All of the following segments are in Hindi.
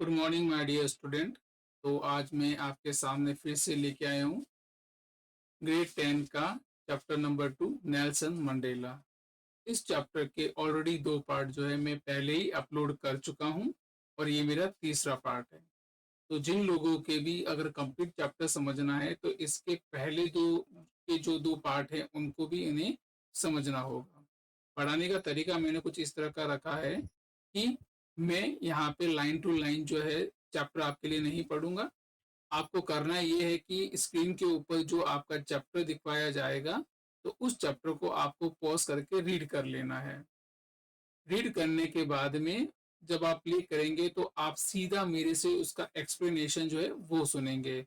Good morning my dear student. तो आज मैं आपके सामने फिर से लेके आया हूँ ग्रेड 10 का चैप्टर नंबर 2 नेल्सन मंडेला। इस चैप्टर के ऑलरेडी 2 पार्ट जो है मैं पहले ही अपलोड कर चुका हूँ और ये मेरा तीसरा पार्ट है। तो जिन लोगों के भी अगर कंप्लीट चैप्टर समझना है तो इसके पहले दो के जो 2 पार्ट हैं उनको भी इन्हें समझना होगा। पढ़ाने का तरीका मैंने कुछ इस तरह का रखा है कि मैं यहाँ पे लाइन टू लाइन जो है चैप्टर आपके लिए नहीं पढ़ूंगा। आपको करना ये है कि स्क्रीन के ऊपर जो आपका चैप्टर दिखवाया जाएगा तो उस चैप्टर को आपको पॉज करके रीड कर लेना है। रीड करने के बाद में जब आप प्ले करेंगे तो आप सीधा मेरे से उसका एक्सप्लेनेशन जो है वो सुनेंगे।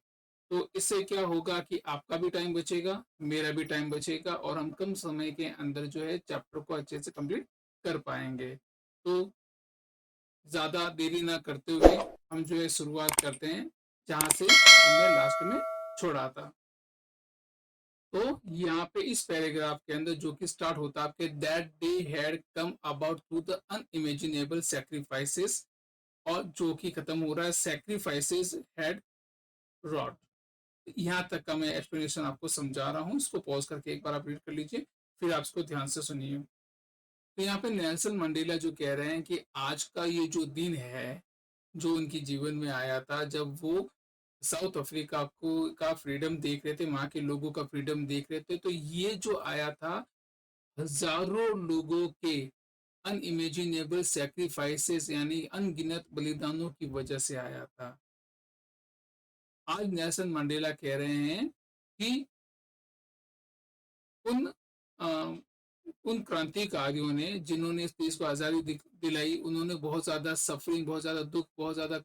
तो इससे क्या होगा कि आपका भी टाइम बचेगा, मेरा भी टाइम बचेगा और हम कम समय के अंदर जो है चैप्टर को अच्छे से कंप्लीट कर पाएंगे। तो ज्यादा देरी ना करते हुए हम जो है शुरुआत करते हैं जहां से हमने लास्ट में छोड़ा था। तो यहाँ पे इस पैराग्राफ के अंदर जो कि स्टार्ट होता है आपके that day had come about through the unimaginable sacrifices, और जो कि खत्म हो रहा है सैक्रिफाइसेस हैड रॉड। यहाँ तक का मैं एक्सप्लेनेशन आपको समझा रहा हूँ, इसको पॉज करके एक बार आप रीड कर लीजिए, फिर आप इसको ध्यान से सुनिए। तो यहाँ पे नेल्सन मंडेला जो कह रहे हैं कि आज का ये जो दिन है जो उनके जीवन में आया था जब वो साउथ अफ्रीका को का फ्रीडम देख रहे थे, वहां के लोगों का फ्रीडम देख रहे थे, तो ये जो आया था हजारों लोगों के अनइमेजिनेबल सैक्रिफाइसेस यानी अनगिनत बलिदानों की वजह से आया था। आज नेल्सन मंडेला कह रहे हैं कि उन अ, उन क्रांतिकारियों ने जिन्होंने इस देश को आजादी दिलाई, उन्होंने बहुत ज्यादा सफरिंग, बहुत ज्यादा दुख, बहुत ज्यादा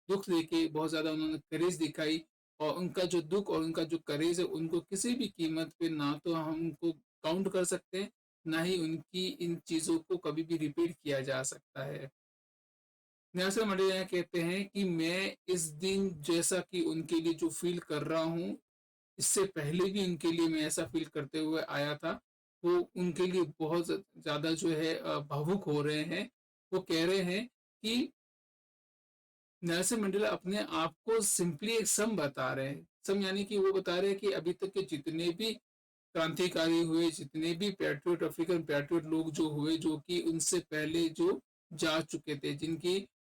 दुख देके बहुत ज्यादा उन्होंने करेज दिखाई, और उनका जो दुख और उनका जो करेज है उनको किसी भी कीमत पे ना तो हम उनको काउंट कर सकते हैं, ना ही उनकी इन चीजों को कभी भी रिपीट किया जा सकता है। नेल्सन मंडेला कहते हैं कि मैं इस दिन जैसा कि उनके लिए जो फील कर रहा हूँ, इससे पहले भी उनके लिए मैं ऐसा फील करते हुए आया था। वो उनके लिए बहुत ज्यादा जो है भावुक हो रहे हैं। वो कह रहे हैं कि नेल्सन मंडेला अपने आप को सिंपली एक सम बता रहे हैं। सम यानी कि वो बता रहे हैं कि अभी तक के जितने भी क्रांतिकारी हुए, जितने भी पैट्रियट, अफ्रीकन पैट्रियट लोग जो हुए, जो कि उनसे पहले जो जा चुके थे, जिनकी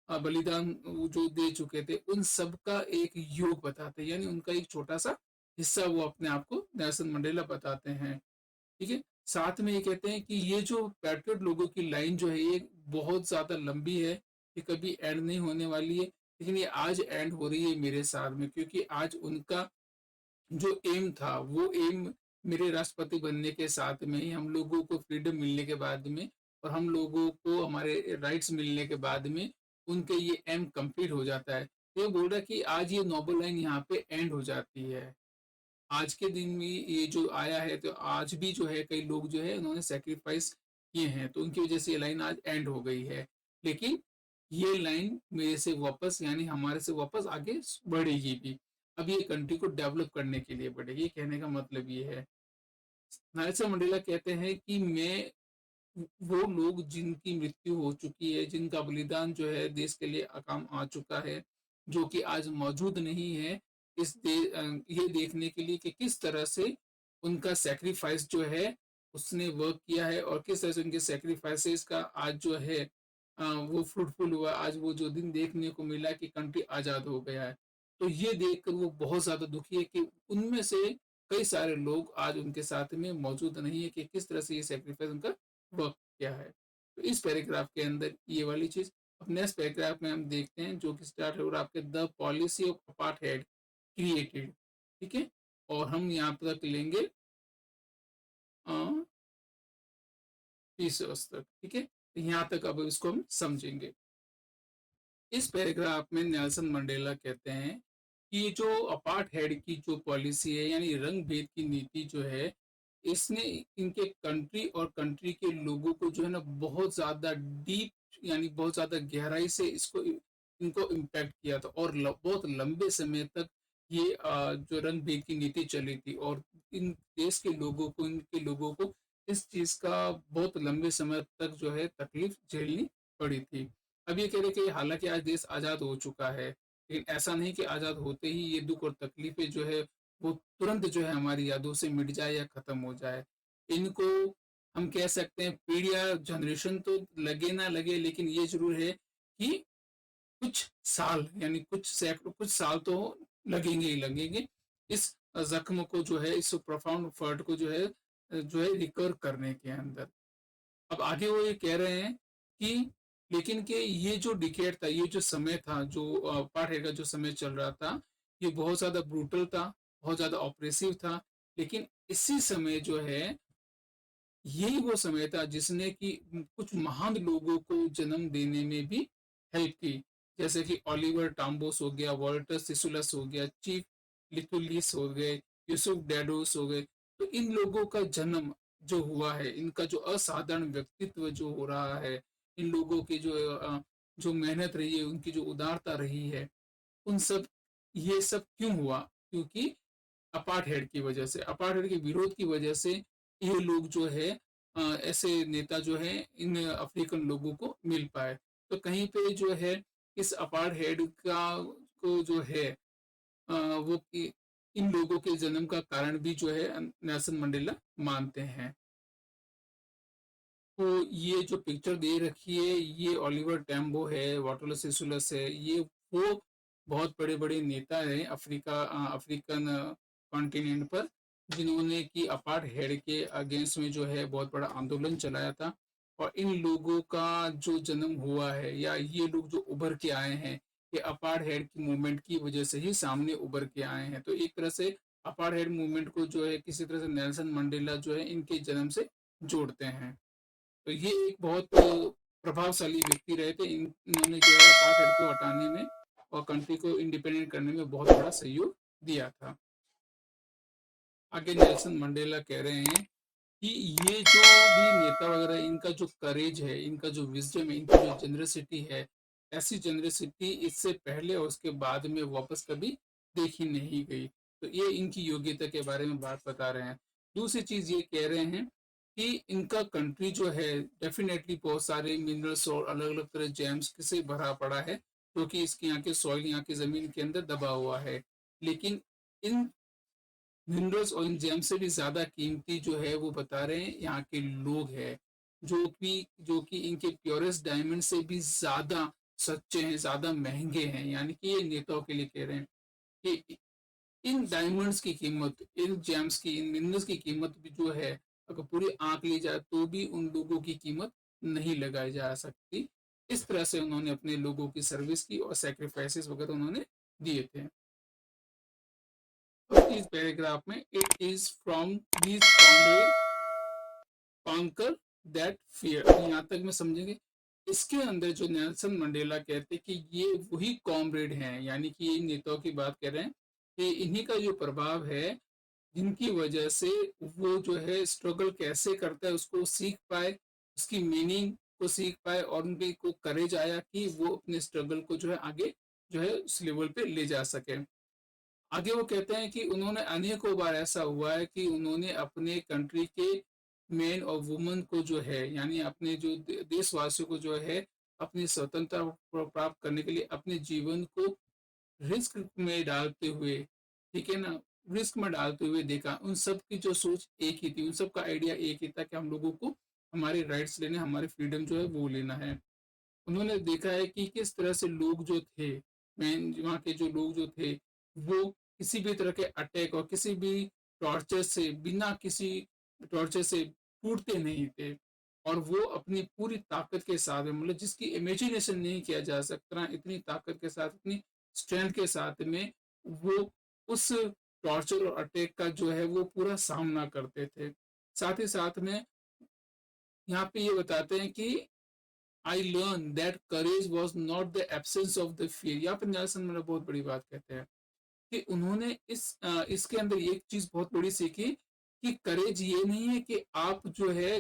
बलिदान वो जो दे चुके थे, उन सब का एक योग बताते हैं, यानी उनका एक छोटा सा हिस्सा वो अपने आप को नेल्सन मंडेला बताते हैं। ठीक है। साथ में ये कहते हैं कि ये जो पैट्रियट लोगों की लाइन जो है ये बहुत ज्यादा लंबी है, ये कभी एंड नहीं होने वाली है, लेकिन ये आज एंड हो रही है मेरे साथ में, क्योंकि आज उनका जो एम था वो एम मेरे राष्ट्रपति बनने के साथ में ही, हम लोगों को फ्रीडम मिलने के बाद में और हम लोगों को हमारे राइट्स मिलने के बाद में उनके ये एम कंप्लीट हो जाता है। तो ये बोल रहा है कि आज ये नोबल लाइन यहाँ पे एंड हो जाती है। आज के दिन में ये जो आया है, तो आज भी जो है कई लोग जो है उन्होंने सेक्रीफाइस किए हैं, तो उनकी वजह से ये लाइन आज एंड हो गई है। लेकिन ये लाइन मेरे से वापस यानी हमारे से वापस आगे बढ़ेगी भी। अब ये कंट्री को डेवलप करने के लिए बढ़ेगी, कहने का मतलब ये है। नेल्सन मंडेला कहते हैं कि मैं वो लोग जिनकी मृत्यु हो चुकी है, जिनका बलिदान जो है देश के लिए काम आ चुका है, जो कि आज मौजूद नहीं है, ये देखने के लिए कि किस तरह से उनका सेक्रीफाइस जो है उसने वर्क किया है और किस तरह से उनके सेक्रीफाइसेस का आज जो है वो फ्रूटफुल हुआ। आज वो जो दिन देखने को मिला कि कंट्री आजाद हो गया है, तो ये देखकर वो बहुत ज्यादा दुखी है कि उनमें से कई सारे लोग आज उनके साथ में मौजूद नहीं है, कि किस तरह से ये सेक्रीफाइस उनका वर्क क्या है। तो इस पैराग्राफ के अंदर ये वाली चीज। अब नेक्स्ट पैराग्राफ में हम देखते हैं जो कि स्टार्ट हो रहा है आपके द पॉलिसी ऑफ अपार्टहेड क्रिएटेड। ठीक है। और हम यहाँ तक लेंगे पीस तक। ठीक है, तो यहाँ तक अब इसको हम समझेंगे। इस पैराग्राफ में नेल्सन मंडेला कहते हैं कि ये जो अपार्टहेड की जो पॉलिसी है यानी रंग भेद की नीति जो है, इसने इनके कंट्री और कंट्री के लोगों को जो है ना बहुत ज्यादा डीप यानी बहुत ज्यादा गहराई से इसको इनको इम्पैक्ट किया था, और बहुत लंबे समय तक ये जो रंग भेद की नीति चली थी, और इन देश के लोगों को, इनके लोगों को इस चीज का बहुत लंबे समय तक जो है तकलीफ झेलनी पड़ी थी। अब ये कह रहे कि हालांकि आज देश आज़ाद हो चुका है, लेकिन ऐसा नहीं कि आज़ाद होते ही ये दुख और तकलीफें जो है वो तुरंत जो है हमारी यादों से मिट जाए या खत्म हो जाए। इनको हम कह सकते हैं पीढ़ी या जनरेशन तो लगे ना लगे, लेकिन ये जरूर है कि कुछ साल यानी कुछ सैकड़ों कुछ साल तो लगेंगे ही लगेंगे इस जख्म को जो है, इस प्रोफाउंड फर्ट को जो है रिकवर करने के अंदर। अब आगे वो ये कह रहे हैं कि लेकिन कि ये जो डिकेड था, ये जो समय था, जो अपार्थाइड का जो समय चल रहा था, ये बहुत ज्यादा ब्रूटल था, बहुत ज्यादा ऑपरेसिव था। लेकिन इसी समय जो है, यही वो समय था जिसने कि कुछ महान लोगों को जन्म देने में भी हेल्प की। जैसे कि ओलिवर टाम्बोस हो गया, वॉल्टर सिसुलस हो गया, चीफ लिथुलिस हो गए, यूसुफ डैडोस हो गए। तो इन लोगों का जन्म जो हुआ है, इनका जो असाधारण व्यक्तित्व जो हो रहा है, इन लोगों की जो मेहनत रही है, उनकी जो उदारता रही है, उन सब ये सब क्यों हुआ? क्योंकि अपार्थाइड की वजह से, अपार्थाइड के विरोध की वजह से ये लोग जो है ऐसे नेता जो है इन अफ्रीकन लोगों को मिल पाए। तो कहीं पे जो है इस अपार्थाइड का को जो है वो इन लोगों के जन्म का कारण भी जो है नेल्सन मंडेला मानते हैं। तो ये जो पिक्चर दे रखी है, ये ओलिवर टैम्बो है, वाटोला सिसुलस है, ये वो बहुत बड़े बड़े नेता हैं अफ्रीकन कॉन्टिनेंट पर, जिन्होंने कि अपार्थाइड के अगेंस्ट में जो है बहुत बड़ा आंदोलन चलाया था। और इन लोगों का जो जन्म हुआ है, या ये लोग जो उभर के आए हैं, ये अपार्थाइड की मूवमेंट की वजह से ही सामने उभर के आए हैं। तो एक तरह से अपार्थाइड मूवमेंट को जो है किसी तरह से नेल्सन मंडेला जो है इनके जन्म से जोड़ते हैं। तो ये एक बहुत प्रभावशाली व्यक्ति रहे थे। इन्होंने जो है अपार्थाइड को हटाने में और कंट्री को इंडिपेंडेंट करने में बहुत बड़ा सहयोग दिया था। आगे नेल्सन मंडेला कह रहे हैं कि ये जो भी नेता वगैरह, इनका जो करेज है, इनका जो विजडम है, इनकी जो जनरसिटी है, ऐसी जनरसिटी इससे पहले और उसके बाद में वापस कभी देखी नहीं गई। तो ये इनकी योग्यता के बारे में बात बता रहे हैं। दूसरी चीज ये कह रहे हैं कि इनका कंट्री जो है डेफिनेटली बहुत सारे मिनरल्स और अलग अलग तरह जेम्स से भरा पड़ा है, क्योंकि इसके यहाँ के सॉइल, यहाँ की जमीन के अंदर दबा हुआ है। लेकिन इन मिनरल्स और इन जेम से भी ज्यादा कीमती जो है वो बता रहे हैं यहाँ के लोग हैं, जो कि इनके प्योरेस्ट डायमंड से भी ज्यादा सच्चे हैं, ज्यादा महंगे हैं। यानी कि ये नेताओं के लिए कह रहे हैं कि इन डायमंड्स की कीमत, इन जेम्स की, इन मिनरल्स की कीमत भी जो है, अगर पूरी आंक ली जाए तो भी उन लोगों की कीमत नहीं लगाई जा सकती। इस तरह से उन्होंने अपने लोगों की सर्विस की और सेक्रीफाइसेस वगैरह उन्होंने दिए थे। इस पैराग्राफ में it is from this conquer that fear, यहाँ तक में समझेंगे। इसके अंदर जो नेल्सन मंडेला कहते हैं कि ये वही कॉमरेड हैं, यानी कि ये नेताओं की बात कर रहे हैं कि इन्हीं का जो प्रभाव है, जिनकी वजह से वो जो है स्ट्रगल कैसे करता है उसको सीख पाए, उसकी मीनिंग को सीख पाए, और उनके को करेज आया कि वो अपने स्ट्रगल को जो है आगे जो है उस लेवल पे ले जा सके। आगे वो कहते हैं कि उन्होंने अनेकों बार ऐसा हुआ है कि उन्होंने अपने कंट्री के मेन और वुमन को जो है, यानी अपने जो देशवासियों को जो है अपनी स्वतंत्रता प्राप्त करने के लिए अपने जीवन को रिस्क में डालते हुए, ठीक है ना, रिस्क में डालते हुए देखा। उन सब की जो सोच एक ही थी, उन सब का आइडिया एक ही था कि हम लोगों को हमारे राइट्स लेने, हमारे फ्रीडम जो है वो लेना है। उन्होंने देखा है कि किस तरह से लोग जो थे, मेन वहाँ के जो लोग जो थे, वो किसी भी तरह के अटैक और किसी भी टॉर्चर से, बिना किसी टॉर्चर से टूटते नहीं थे। और वो अपनी पूरी ताकत के साथ में, मतलब जिसकी इमेजिनेशन नहीं किया जा सकता, इतनी ताकत के साथ, इतनी स्ट्रेंथ के साथ में वो उस टॉर्चर और अटैक का जो है वो पूरा सामना करते थे। साथ ही साथ में यहाँ पे ये बताते हैं कि I learn that courage was not the absence of the fear. यहाँ पर नेल्सन मंडेला बहुत बड़ी बात कहते हैं कि उन्होंने इसके अंदर एक चीज बहुत बड़ी सीखी कि करेज ये नहीं है कि आप जो है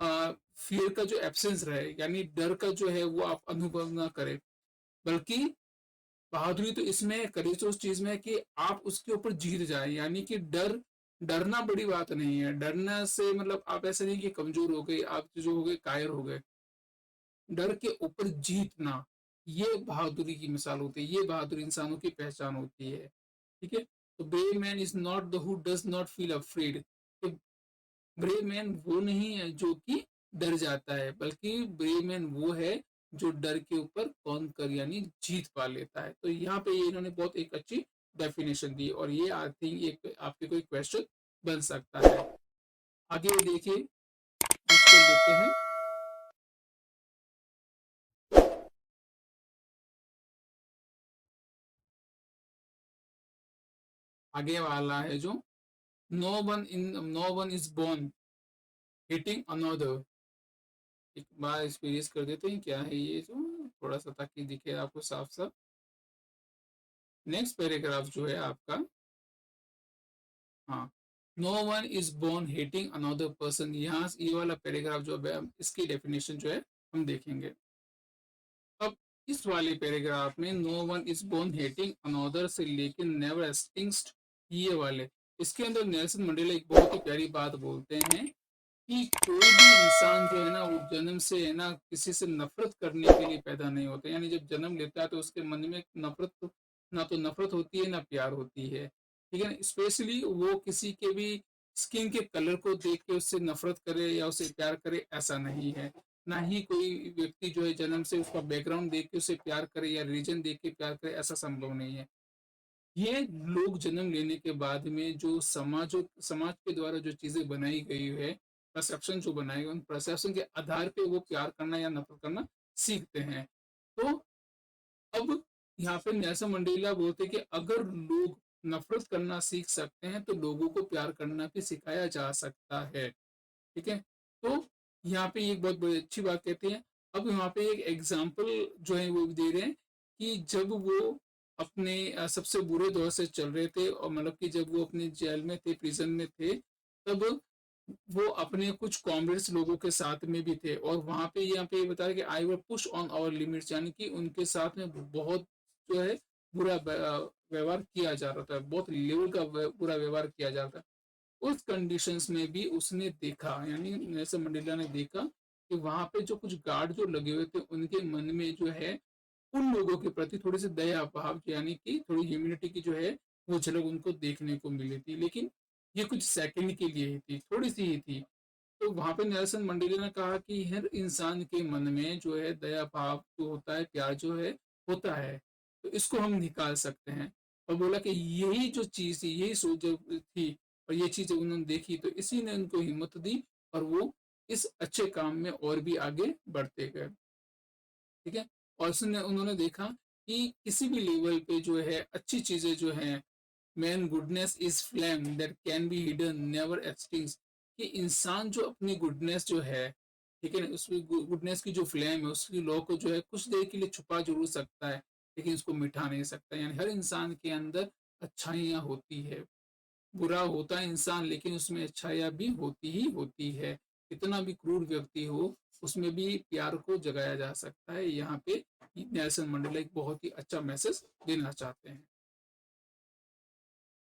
फियर का जो एब्सेंस रहे, यानी डर का जो है वो आप अनुभव ना करें, बल्कि बहादुरी तो इसमें है, करेज तो उस चीज में है कि आप उसके ऊपर जीत जाए। यानी कि डरना बड़ी बात नहीं है। डरने से मतलब आप ऐसे नहीं कि कमजोर हो गए, आप जो हो गए कायर हो गए। डर के ऊपर जीतना, ये बहादुरी की मिसाल होती है, ये बहादुर इंसानों की पहचान होती है। ठीक है, तो brave man is not the who does not feel afraid. Brave man वो नहीं है जो कि डर जाता है, बल्कि ब्रेव मैन वो है जो डर के ऊपर कौन कर यानी जीत पा लेता है। तो यहाँ पे ये इन्होंने बहुत एक अच्छी डेफिनेशन दी, और ये आई थिंक एक आपके कोई क्वेश्चन बन सकता है। आगे देखिए, इसको लेते हैं। आगे वाला है जो, no one is born hating another. एक बार इसको यूज कर देते हैं, क्या है ये जो, थोड़ा सा ताकि दिखे आपको साफ साफ। नेक्स्ट पैराग्राफ जो है आपका, हाँ, no one is born hating another person, यहाँ ये वाला पैराग्राफ जो है इसकी डेफिनेशन जो है हम देखेंगे। अब इस वाले पैराग्राफ में no one is born hating another से लेकिन नेवर एक्सटिंक्ट, ये वाले, इसके अंदर नेल्सन मंडेला एक बहुत ही प्यारी बात बोलते हैं कि कोई भी इंसान जो है ना, वो जन्म से है ना किसी से नफरत करने के लिए पैदा नहीं होता। यानी जब जन्म लेता है तो उसके मन में नफरत ना तो नफरत होती है ना प्यार होती है। ठीक है ना, स्पेशली वो किसी के भी स्किन के कलर को देख के उससे नफरत करे या उसे प्यार करे, ऐसा नहीं है। ना ही कोई व्यक्ति जो है जन्म से उसका बैकग्राउंड देख के उसे प्यार करे या रीजन देख के प्यार करे, ऐसा संभव नहीं है। ये लोग जन्म लेने के बाद में जो समाज के द्वारा जो चीजें बनाई गई है, परसेप्शन जो बनाए गए, उन परसेप्शन के आधार पे वो प्यार करना या नफरत करना सीखते हैं। तो अब यहाँ पे नेल्सन मंडेला बोलते हैं कि अगर लोग नफरत करना सीख सकते हैं तो लोगों को प्यार करना भी सिखाया जा सकता है। ठीक है, तो यहाँ पे एक बहुत बड़ी अच्छी बात कहते हैं। अब यहाँ पे एक एग्जाम्पल जो है वो दे रहे हैं कि जब वो अपने सबसे बुरे दौर से चल रहे थे, और मतलब कि जब वो अपने जेल में थे, प्रिजन में थे, तब वो अपने कुछ कॉमरेड्स लोगों के साथ में भी थे, और वहां पे यहाँ पे ये बता रहे कि आई वर पुश ऑन आवर लिमिट्स, यानी कि उनके साथ में बहुत जो है बुरा व्यवहार किया जा रहा था, बहुत लेवल का बुरा व्यवहार किया जा रहा था। उस कंडीशंस में भी उसने देखा, यानी नेल्सन मंडेला ने देखा कि वहां पे जो कुछ गार्ड जो लगे हुए थे, उनके मन में जो है उन लोगों के प्रति थोड़ी सी दया भाव, यानी कि थोड़ी ह्यूमिनिटी की जो है वो झलक उनको देखने को मिली थी। लेकिन ये कुछ सेकंड के लिए ही थी, थोड़ी सी ही थी। तो वहां पे नेल्सन मंडेला ने कहा कि हर इंसान के मन में जो है दया भाव जो होता है, प्यार जो है होता है, तो इसको हम निकाल सकते हैं। और बोला कि यही जो चीज थी, यही सोच जो थी, और ये चीज उन्होंने देखी, तो इसी ने उनको हिम्मत दी, और वो इस अच्छे काम में और भी आगे बढ़ते गए। ठीक है, और उसने उन्होंने देखा कि किसी भी लेवल पे जो है अच्छी चीजें जो है, man goodness is flame that can be hidden never extinguish, कि इंसान जो अपनी गुडनेस जो है, ठीक है ना, उसकी गुडनेस की जो फ्लेम है, उसकी लौ को जो है कुछ देर के लिए छुपा जरूर सकता है, लेकिन उसको मिटा नहीं सकता। यानी हर इंसान के अंदर अच्छाइयाँ होती है, बुरा होता है इंसान, लेकिन उसमें अच्छाइयाँ भी होती ही होती है। कितना भी क्रूर व्यक्ति हो, उसमें भी प्यार को जगाया जा सकता है। यहाँ पे नेल्सन मंडेला एक बहुत ही अच्छा मैसेज देना चाहते हैं।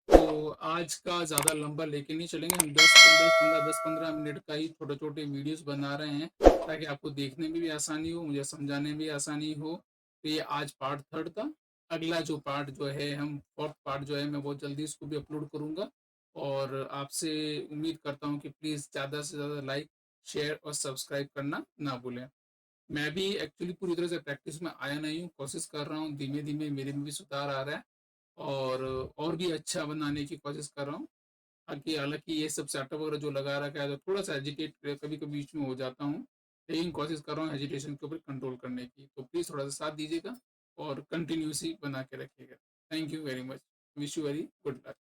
तो आज का ज़्यादा लंबा लेके नहीं चलेंगे हम, 10-15 मिनट का ही छोटे छोटे वीडियोस बना रहे हैं, ताकि आपको देखने में भी आसानी हो, मुझे समझाने में भी आसानी हो। तो ये आज पार्ट थर्ड था। अगला जो पार्ट जो है, हम फोर्थ पार्ट जो है, मैं बहुत जल्दी इसको भी अपलोड करूंगा। और आपसे उम्मीद करता हूँ कि प्लीज़ ज़्यादा से ज़्यादा लाइक, शेयर और सब्सक्राइब करना ना भूलें। मैं भी एक्चुअली पूरी तरह से प्रैक्टिस में आया नहीं हूँ, कोशिश कर रहा हूँ, धीमे धीमे मेरे में भी सुधार आ रहा है, और भी अच्छा बनाने की कोशिश कर रहा हूँ। हालांकि हालांकि ये सब सेटअप वगैरह जो लगा रखा है, तो थोड़ा सा एजिटेट कभी कभी बीच में हो जाता हूँ, लेकिन कोशिश कर रहा हूँ एजिटेशन के ऊपर कंट्रोल करने की। तो प्लीज़ थोड़ा सा साथ दीजिएगा और कंटिन्यूसी बना के रखिएगा। Thank you very much. Wish you very good luck.